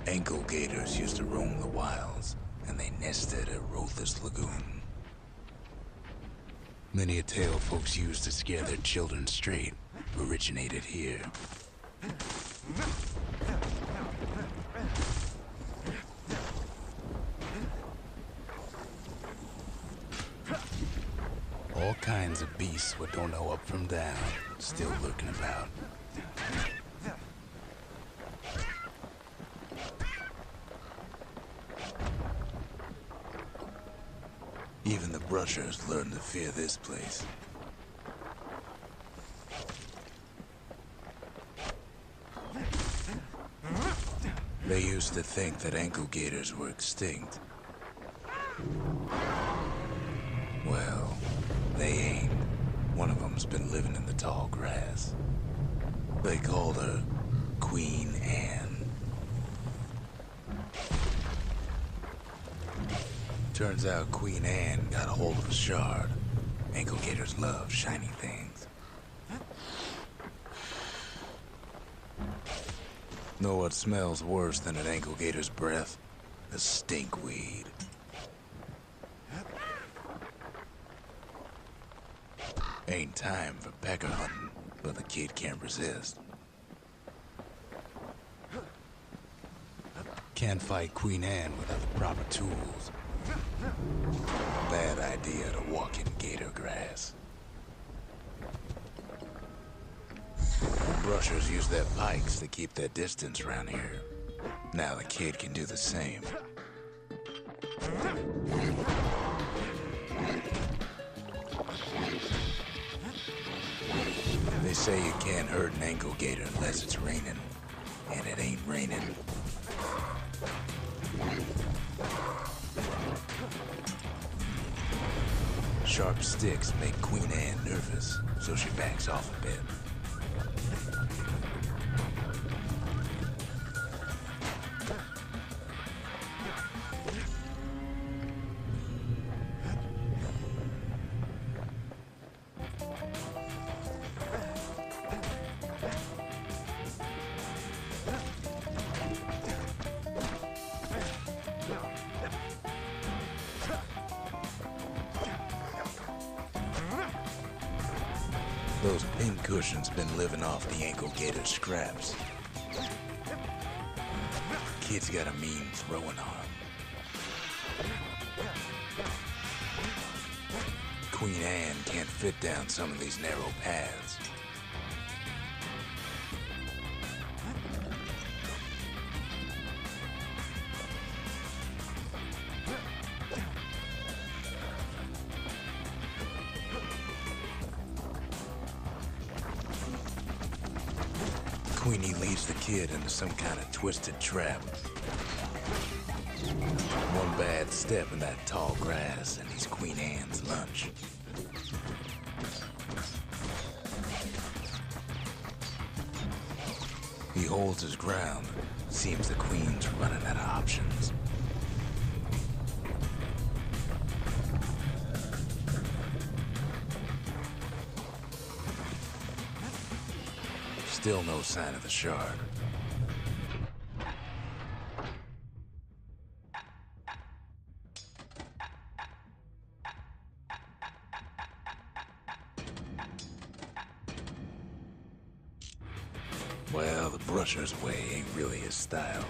Ankle gators used to roam the wilds, and they nested at Rothes Lagoon. Many a tale folks used to scare their children straight originated here. All kinds of beasts what don't know up from down, still lurking about. Even the brushers learned to fear this place. They used to think that ankle gators were extinct. Well, they ain't. One of them's been living in the tall grass. They called her Queen Anne. Turns out Queen Anne got a hold of a shard. Ankle gators love shiny things. Know what smells worse than an ankle gator's breath? The stinkweed. Ain't time for pecker hunting, but the kid can't resist. Can't fight Queen Anne without the proper tools. Bad idea to walk in gator grass. Brushers use their pikes to keep their distance around here. Now the kid can do the same. They say you can't hurt an ankle gator unless it's raining, and it ain't raining. Sharp sticks make Queen Anne nervous, so she backs off a bit. Those pink cushions been living off the ankle gator scraps. Kid's got a mean throwing arm. Queen Anne can't fit down some of these narrow paths. Queenie leads the kid into some kind of twisted trap. One bad step in that tall grass and he's Queen Anne's lunch. He holds his ground. Seems the Queen's running out of options. Still no sign of the shard. Well, the brusher's way ain't really his style.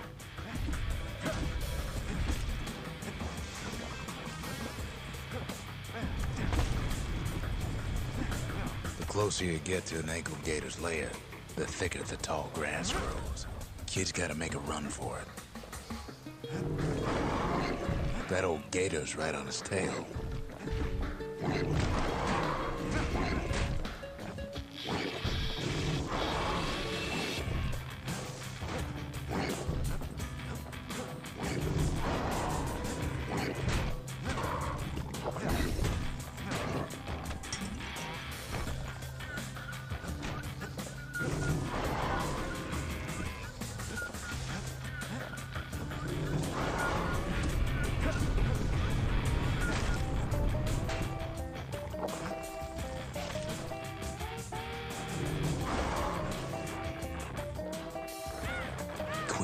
The closer you get to an ankle gator's lair, the thicker the tall grass grows. Kid's gotta make a run for it. That old gator's right on his tail.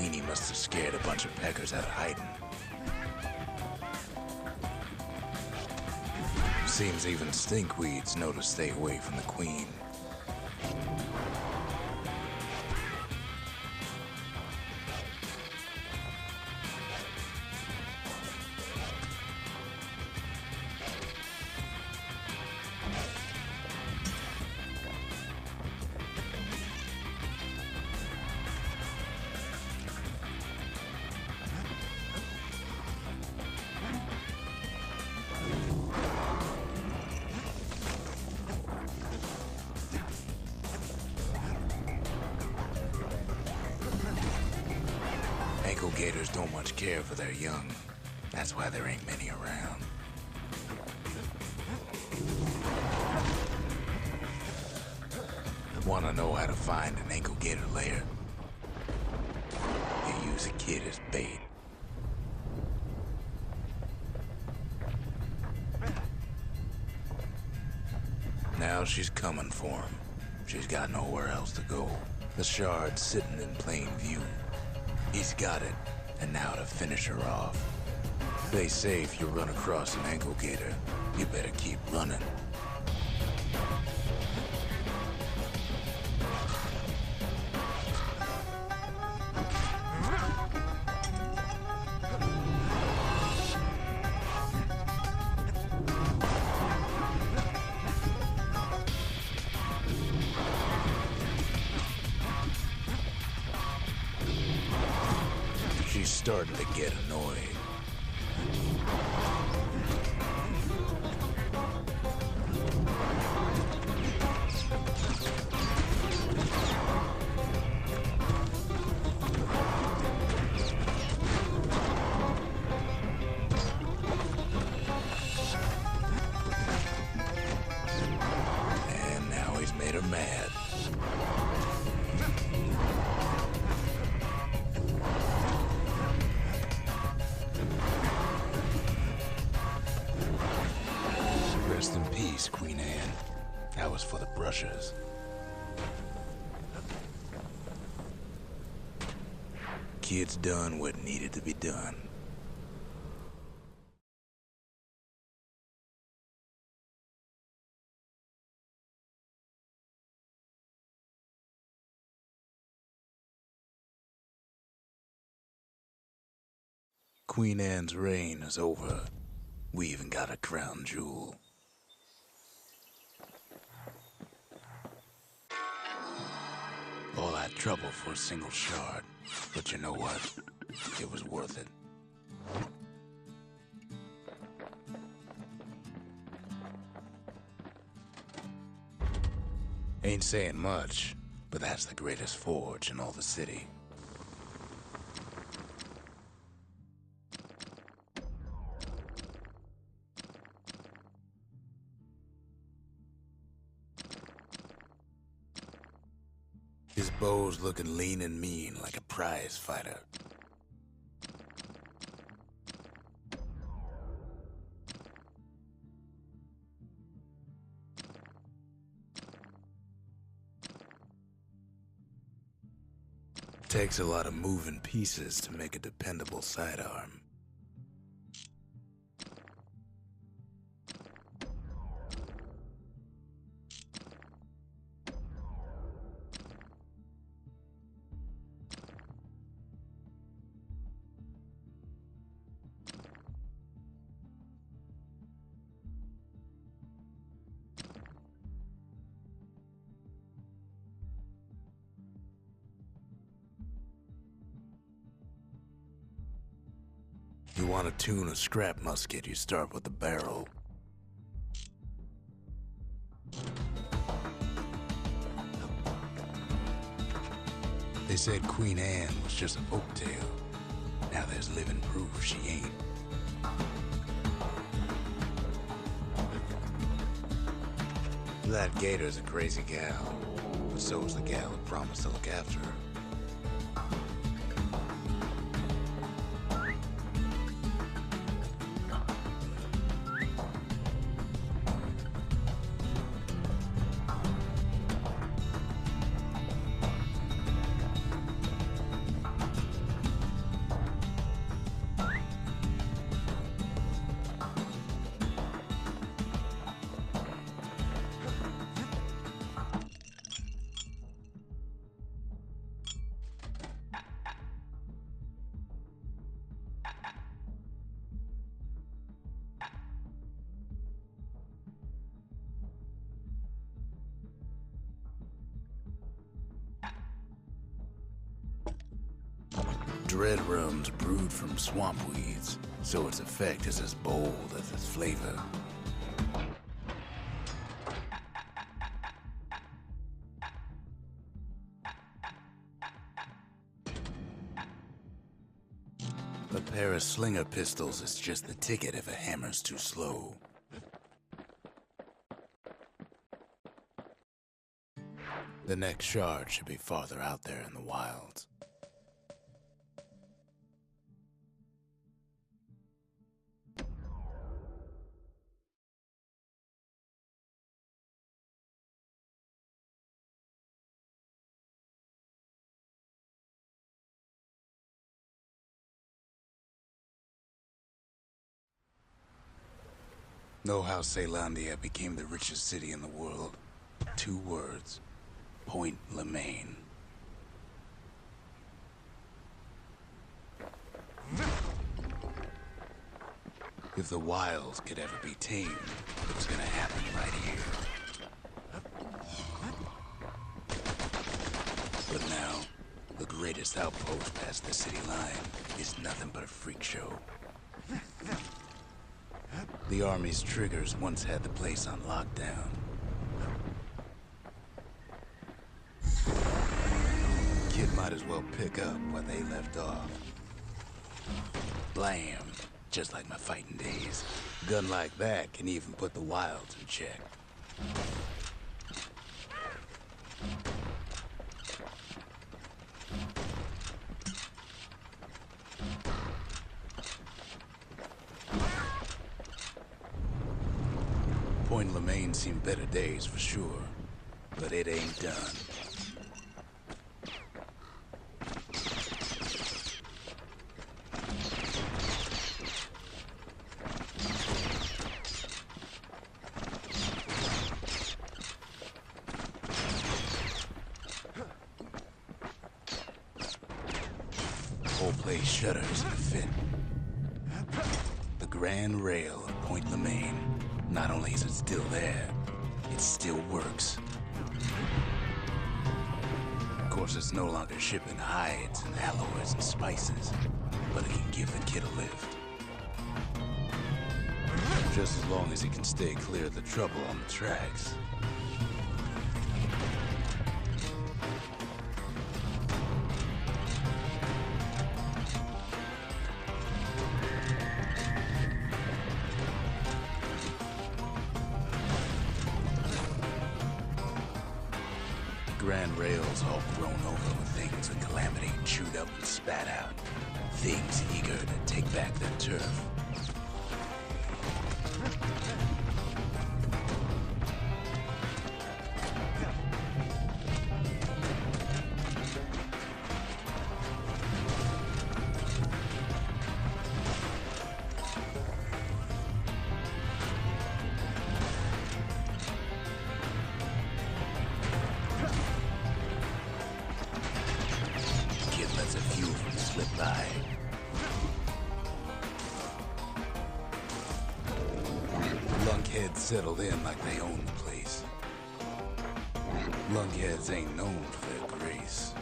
weenie must have scared a bunch of peckers out of hiding. Seems even stinkweeds know to stay away from the queen. Gators don't much care for their young. That's why there ain't many around. Wanna know how to find an ankle gator lair? You use a kid as bait. Now she's coming for him. She's got nowhere else to go. The shard's sitting in plain view. He's got it, and now to finish her off. They say if you run across an ankle gator, you better keep running. She's starting to get annoyed. And now he's made her mad. Rest in peace, Queen Anne. That was for the brushers. Kid's done what needed to be done. Queen Anne's reign is over. We even got a crown jewel. All that trouble for a single shard. But you know what? It was worth it. Ain't saying much, but that's the greatest forge in all the city. His bow's looking lean and mean like a prize fighter. Takes a lot of moving pieces to make a dependable sidearm. You want to tune a scrap musket, you start with the barrel. They said Queen Anne was just a folktale. Now there's living proof she ain't. That gator's a crazy gal, but so's the gal who promised to look after her. dread rum's brewed from swamp weeds, so its effect is as bold as its flavor. A pair of slinger pistols is just the ticket if a hammer's too slow. The next shard should be farther out there in the wilds. Know how Caelondia became the richest city in the world? 2 words. Point Lemaine. If the wilds could ever be tamed, it was gonna happen right here. But now, the greatest outpost past the city line is nothing but a freak show. The army's triggers once had the place on lockdown. Kid might as well pick up where they left off. Blam! Just like my fighting days. Gun like that can even put the wilds in check. Point Lemaine seen better days for sure, but it ain't done. Whole place shudders in a fit. The grand rail of Point Lemaine. Not only is it still there, it still works. Of course, it's no longer shipping hides and alloys and spices, but it can give the kid a lift. Just as long as he can stay clear of the trouble on the tracks. Grand rails all grown over with things of calamity chewed up and spat out. Things eager to take back their turf. Lets a few of them slip by. Lunkheads settled in like they own the place. Lunkheads ain't known for their grace.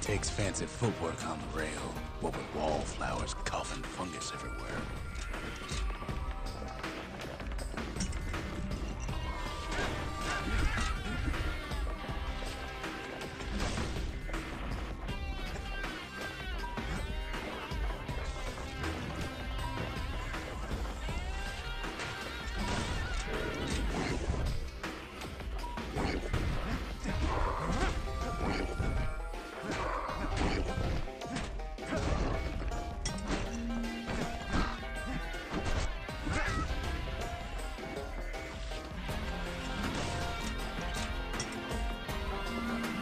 Takes fancy footwork on the rail, what with wallflowers coughing fungus everywhere.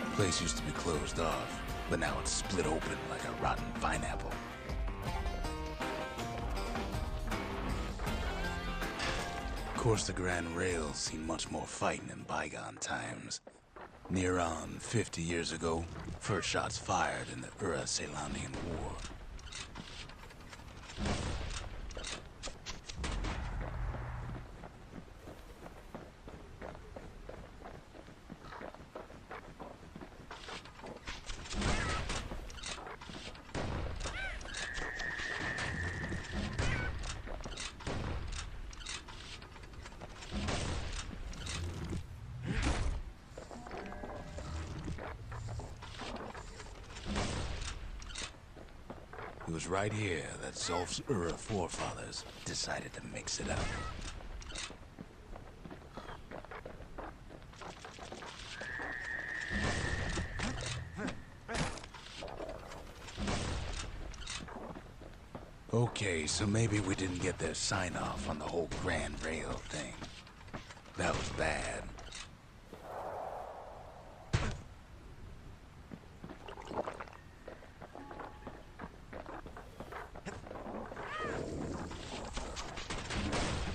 The place used to be closed off, but now it's split open like a rotten pineapple. Of course, the Grand Rail's seen much more fighting in bygone times. Near on 50 years ago, first shots fired in the Caelondian War. It was right here that Zolf's Ura forefathers decided to mix it up. Okay, so maybe we didn't get their sign-off on the whole Grand Rail thing. That was bad.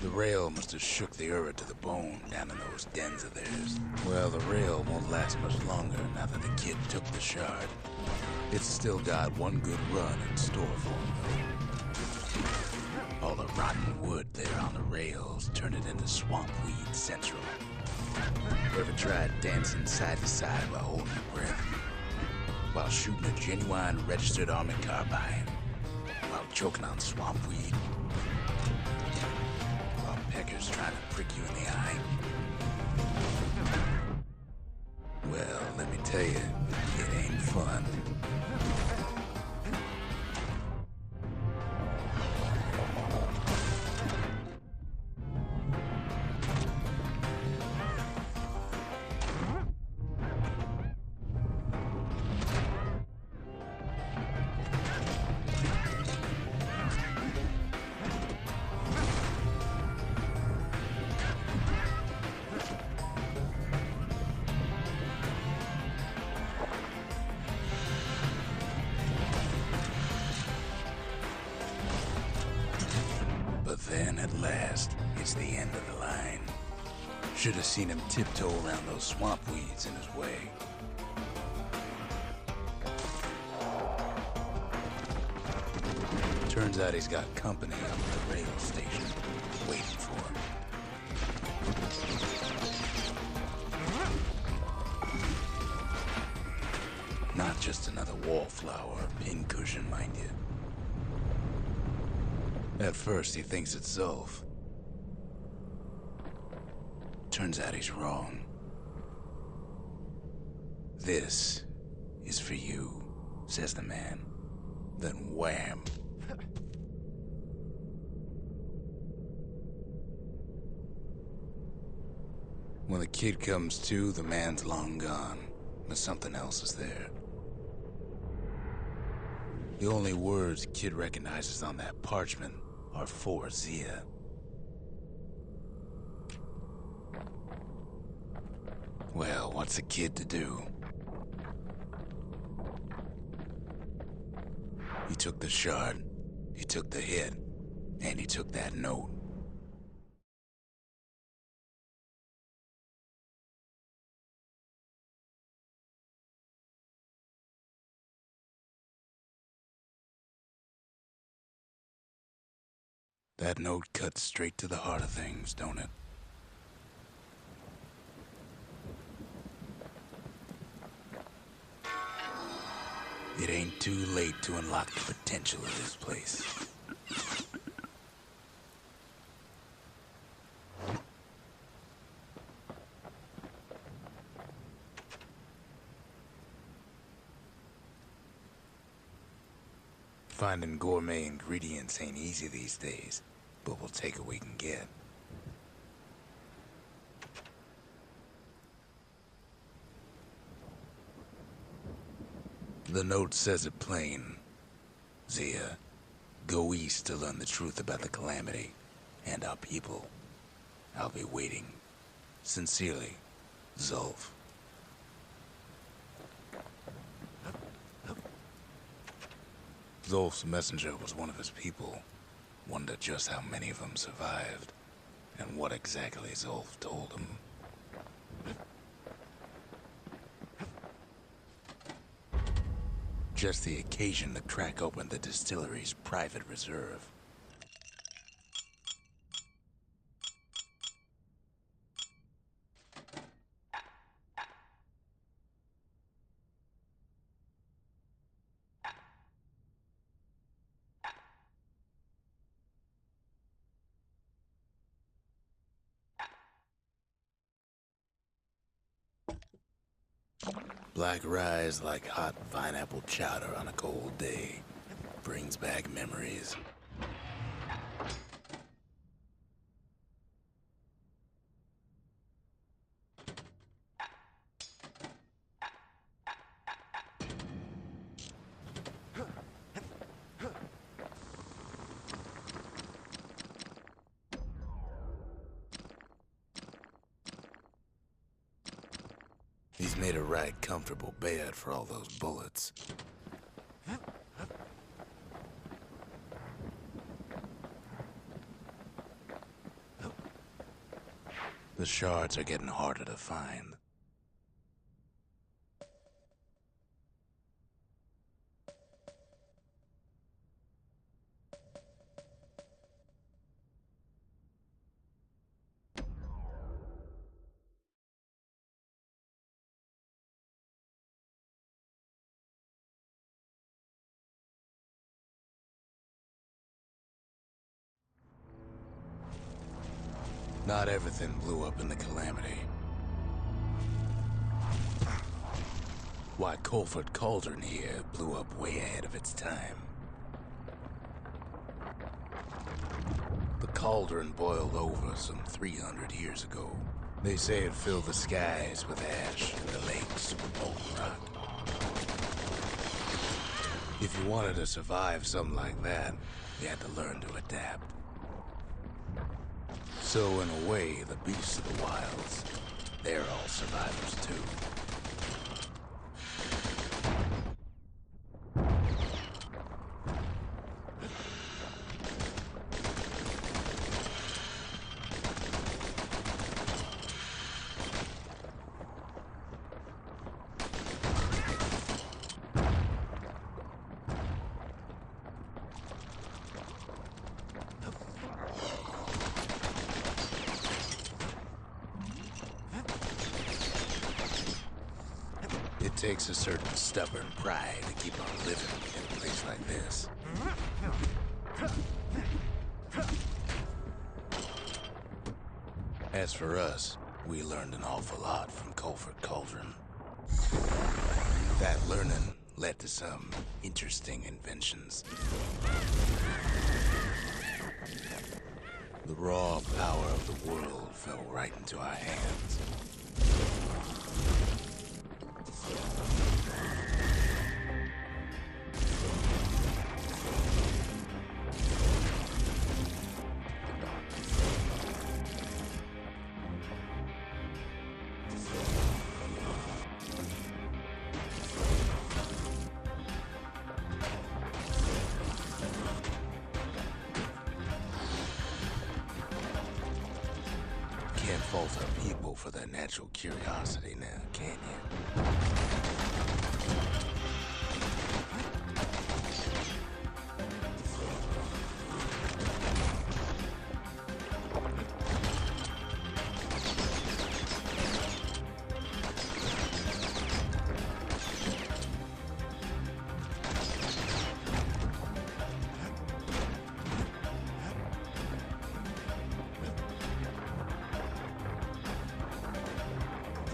The rail must have shook the Ura to the bone down in those dens of theirs. Well, the rail won't last much longer now that the kid took the shard. It's still got one good run in store for him, though. All the rotten wood there on the rails turned it into swamp weed central. Ever tried dancing side to side while holding your breath? While shooting a genuine registered army carbine? While choking on swamp weed? While peckers trying to prick you in the eye? Well, let me tell you, it ain't fun. Then, at last, it's the end of the line. Should have seen him tiptoe around those swamp weeds in his way. Turns out he's got company up at the rail station, waiting for him. Not just another wallflower or pincushion, mind you. At first, he thinks it's Zolf. Turns out he's wrong. This is for you, says the man. Then wham! When the kid comes to, the man's long gone, but something else is there. The only words Kid recognizes on that parchment are for Zia. Well, what's a kid to do? He took the shard, he took the hit, and he took that note. That note cuts straight to the heart of things, don't it? It ain't too late to unlock the potential of this place. Finding gourmet ingredients ain't easy these days, but we'll take what we can get. The note says it plain. Zia, go east to learn the truth about the calamity and our people. I'll be waiting. Sincerely, Zolf. Zolf's messenger was one of his people. Wondered just how many of them survived, and what exactly Zolf told him. Just the occasion to crack open the distillery's private reserve. Black rye is like hot pineapple chowder on a cold day. brings back memories. He's made a right comfortable bed for all those bullets. The shards are getting harder to find. Not everything blew up in the calamity. Why, Colford Cauldron here blew up way ahead of its time. The cauldron boiled over some 300 years ago. They say it filled the skies with ash and the lakes with molten rock. If you wanted to survive something like that, you had to learn to adapt. So in a way, the beasts of the wilds, they're all survivors too. It takes a certain stubborn pride to keep on living in a place like this. As for us, we learned an awful lot from Colford Cauldron. That learning led to some interesting inventions. The raw power of the world fell right into our hands. Can't fault our people for their natural curiosity now, can you?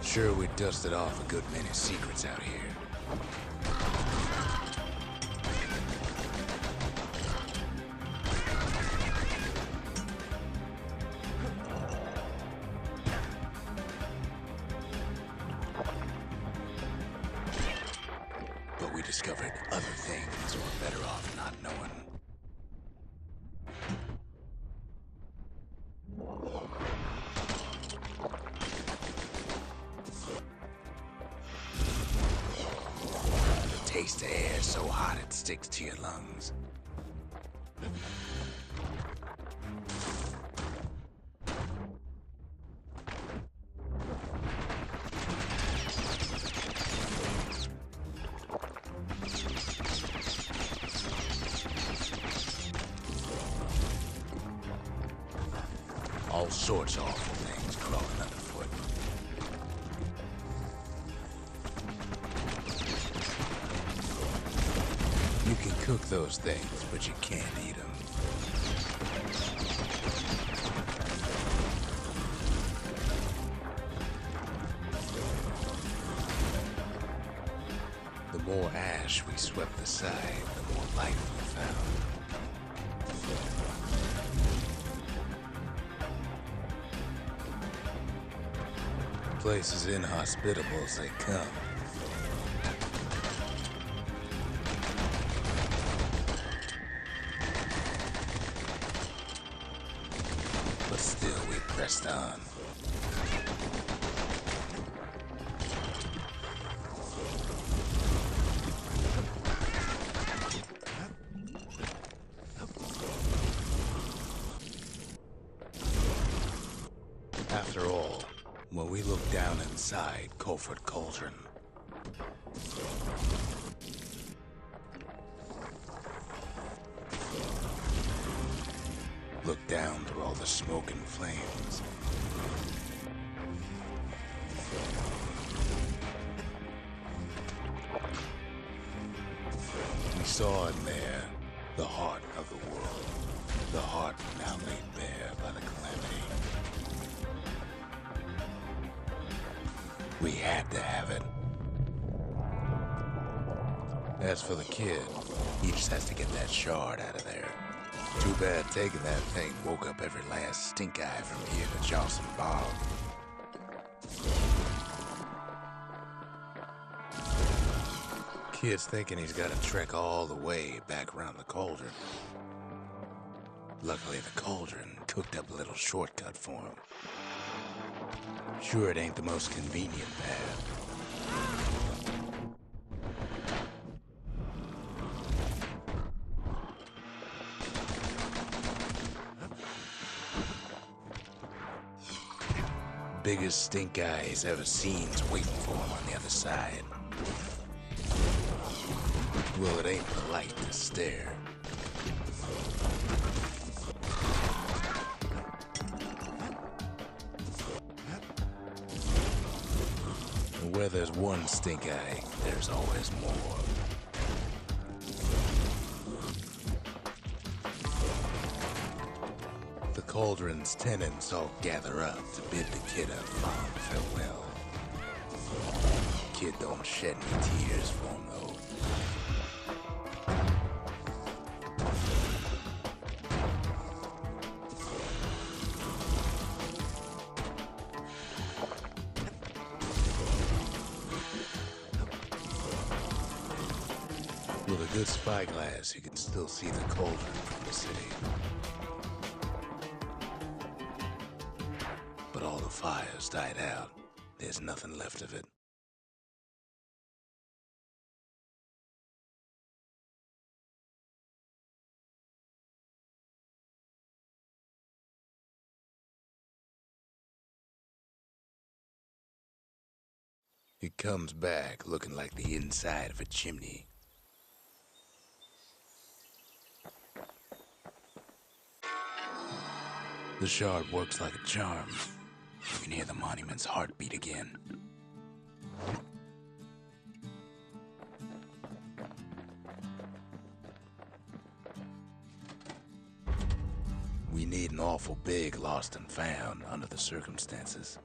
Sure, we dusted off a good many secrets out here. But we discovered other things we're better off not knowing. Taste the air so hot it sticks to your lungs. All sorts of awful things crawling underfoot. You can cook those things, but you can't eat them. The more ash we swept aside, the more life we found. Place as inhospitable as they come. But still we pressed on. After all, when we look down inside Colford Cauldron, look down through all the smoke and flames, we saw in there the heart of the world, the heart now laid bare by the calamity. We had to have it. As for the kid, he just has to get that shard out of there. Too bad taking that thing woke up every last stink eye from here to Johnson Bog. Kid's thinking he's got to trek all the way back around the cauldron. Luckily, the cauldron cooked up a little shortcut for him. Sure, it ain't the most convenient path. Biggest stink eye he's ever seen's waiting for him on the other side. Well, it ain't polite to stare. Where there's one stink eye, there's always more. The cauldron's tenants all gather up to bid the kid a fond farewell. Kid don't shed any tears for him, though. With a good spyglass, you can still see the cauldron from the city. But all the fires died out. There's nothing left of it. It comes back looking like the inside of a chimney. The shard works like a charm. You can hear the monument's heartbeat again. We need an awful big lost and found under the circumstances.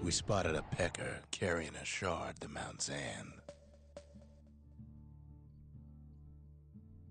We spotted a pecker carrying a shard to Mount Zan.